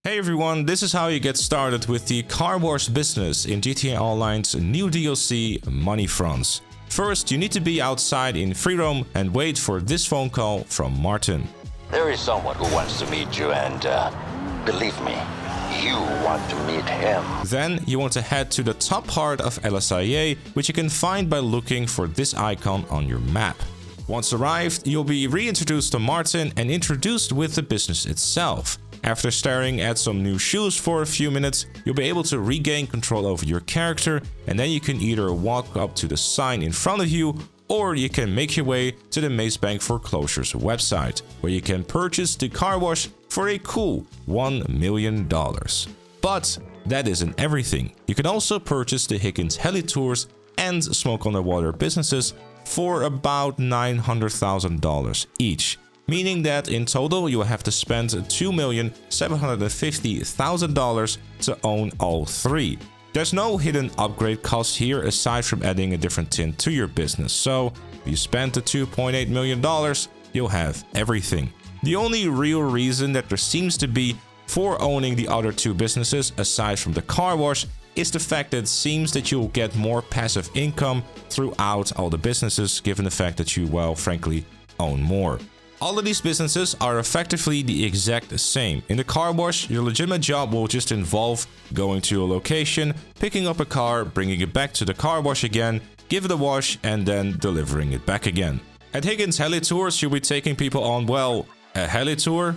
Hey everyone, this is how you get started with the car wash business in GTA Online's new DLC, Money Fronts. First, you need to be outside in free roam and wait for this phone call from Martin. There is someone who wants to meet you and, believe me, you want to meet him. Then you want to head to the top part of LSIA, which you can find by looking for this icon on your map. Once arrived, you'll be reintroduced to Martin and introduced with the business itself. After staring at some new shoes for a few minutes, you'll be able to regain control over your character, and then you can either walk up to the sign in front of you, or you can make your way to the Maze Bank Foreclosures website, where you can purchase the car wash for a cool $1 million. But that isn't everything. You can also purchase the Higgins Heli Tours and Smoke on the Water businesses for about $900,000 each. Meaning that in total you will have to spend $2,750,000 to own all three. There's no hidden upgrade cost here aside from adding a different tint to your business, so if you spend the $2.8 million, you'll have everything. The only real reason that there seems to be for owning the other two businesses aside from the car wash is the fact that it seems that you'll get more passive income throughout all the businesses, given the fact that you, well, frankly, own more. All of these businesses are effectively the exact same. In the car wash, your legitimate job will just involve going to a location, picking up a car, bringing it back to the car wash again, give it a wash, and then delivering it back again. At Higgins Heli Tours, you'll be taking people on, well, a heli tour.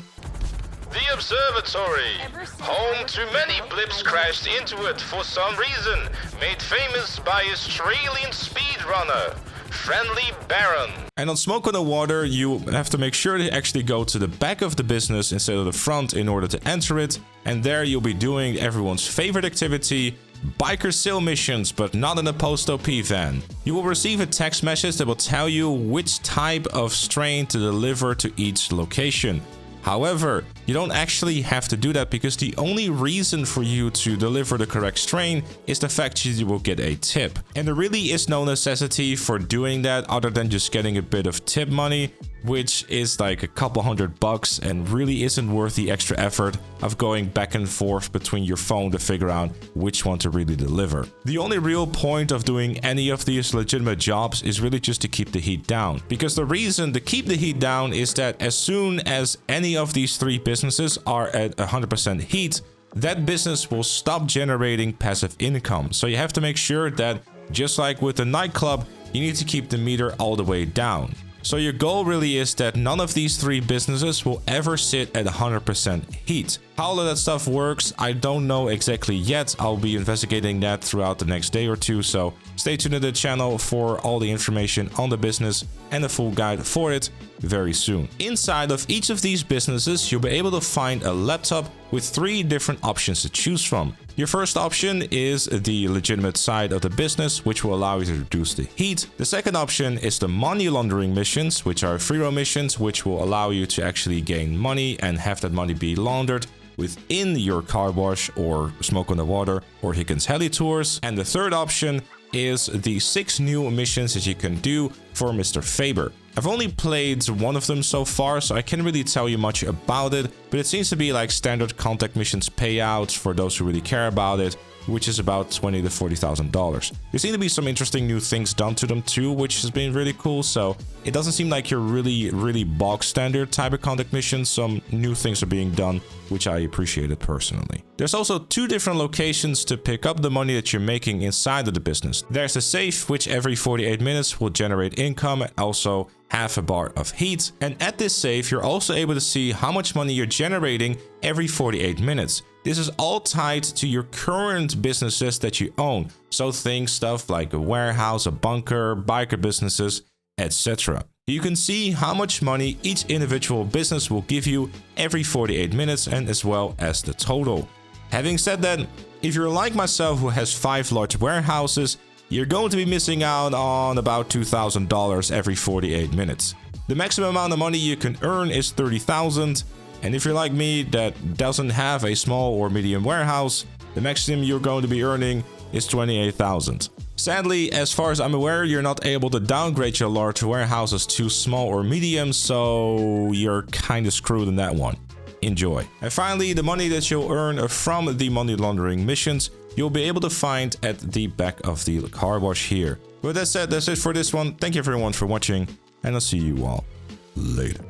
The observatory, home to many blips crashed into it for some reason, made famous by Australian speedrunner, Friendly Baron. And on Smoke on the Water, you have to make sure to actually go to the back of the business instead of the front in order to enter it. And there you'll be doing everyone's favorite activity, biker sale missions, but not in a post-OP van. You will receive a text message that will tell you which type of strain to deliver to each location. However, you don't actually have to do that because the only reason for you to deliver the correct strain is the fact that you will get a tip. And there really is no necessity for doing that other than just getting a bit of tip money, which is like a couple $100 and really isn't worth the extra effort of going back and forth between your phone to figure out which one to really deliver. The only real point of doing any of these legitimate jobs is really just to keep the heat down. Because the reason to keep the heat down is that as soon as any of these three businesses are at 100% heat, that business will stop generating passive income. So you have to make sure that, just like with the nightclub, you need to keep the meter all the way down. So your goal really is that none of these three businesses will ever sit at 100% heat. How all of that stuff works, I don't know exactly yet. I'll be investigating that throughout the next day or two, so stay tuned to the channel for all the information on the business and a full guide for it very soon. Inside of each of these businesses, you'll be able to find a laptop with three different options to choose from. Your first option is the legitimate side of the business, which will allow you to reduce the heat. The second option is the money laundering missions, which are free roam missions, which will allow you to actually gain money and have that money be laundered within your car wash or Smoke on the Water or Higgins Heli Tours. And the third option is the 6 new missions that you can do for Mr. Faber. I've only played one of them so far, so I can't really tell you much about it, but it seems to be like standard contact missions payouts for those who really care about it, which is about $20,000 to $40,000. There seem to be some interesting new things done to them too, which has been really cool, so it doesn't seem like your really bog standard type of contact missions. Some new things are being done, which I appreciated personally. There's also 2 different locations to pick up the money that you're making inside of the business. There's a safe, which every 48 minutes will generate income and also half a bar of heat. And at this safe, you're also able to see how much money you're generating every 48 minutes. This is all tied to your current businesses that you own. So stuff like a warehouse, a bunker, biker businesses, etc. You can see how much money each individual business will give you every 48 minutes and as well as the total. Having said that, if you're like myself who has 5 large warehouses, you're going to be missing out on about $2,000 every 48 minutes. The maximum amount of money you can earn is $30,000, and if you're like me that doesn't have a small or medium warehouse, the maximum you're going to be earning is $28,000. Sadly, as far as I'm aware, you're not able to downgrade your large warehouses to small or medium, so you're kinda screwed in that one. Enjoy. And finally, the money that you'll earn from the money laundering missions, you'll be able to find at the back of the car wash here. With that said, that's it for this one. Thank you everyone for watching, and I'll see you all later.